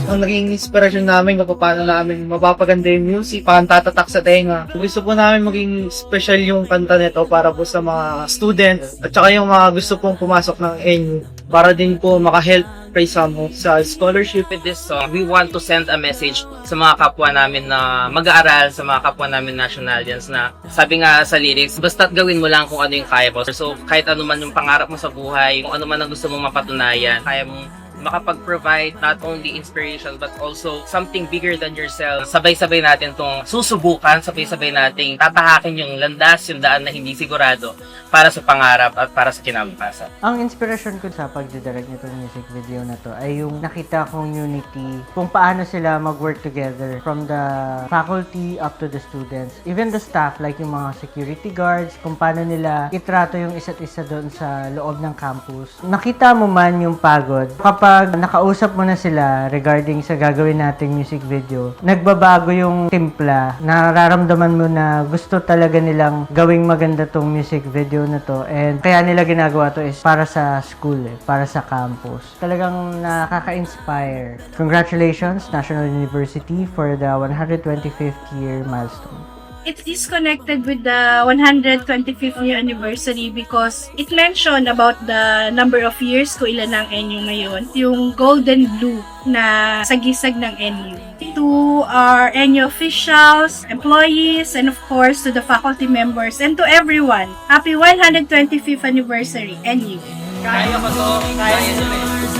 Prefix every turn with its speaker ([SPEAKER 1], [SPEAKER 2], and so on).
[SPEAKER 1] ang naging inspirasyon namin kung paano namin mapapaganda yung music, paano tatatak sa tenga. Gusto po namin maging special yung kanta nito para po sa mga student at saka yung mga gusto pong pumasok ng NU para din po makahelp kay Samo sa scholarship.
[SPEAKER 2] With this song, we want to send a message sa mga kapwa namin na mag-aaral, sa mga kapwa namin nationalians na sabi nga sa lyrics, basta't gawin mo lang kung ano yung kaya mo. So kahit ano man yung pangarap mo sa buhay, kung ano man ang gusto mong mapatunayan, kaya mong makapag-provide not only inspiration but also something bigger than yourself. Sabay-sabay natin tong susubukan, sabay-sabay nating tatahakin yung landas, yung daan na hindi sigurado para sa pangarap at para sa kinabukasan.
[SPEAKER 3] Ang inspirasyon ko sa pagdidirect nitong music video na to ay yung nakita kong unity, kung paano sila mag-work together from the faculty up to the students, even the staff like yung mga security guards, kung paano nila itrato yung isa't isa doon sa loob ng campus. Nakita mo man yung pagod kapag nakausap mo na sila regarding sa gagawin nating music video, nagbabago yung timpla. Nararamdaman mo na gusto talaga nilang gawing maganda tong music video na to, and kaya nila ginagawa to is para sa school, para sa campus. Talagang nakaka-inspire. Congratulations, National University, for the 125th year milestone.
[SPEAKER 4] It is connected with the 125th year anniversary because it mentioned about the number of years kung ilan ang NU ngayon. Yung golden blue na sagisag ng NU. To our NU officials, employees, and of course to the faculty members and to everyone. Happy 125th anniversary, NU!
[SPEAKER 2] Kaya ko to, kaya nyo rin.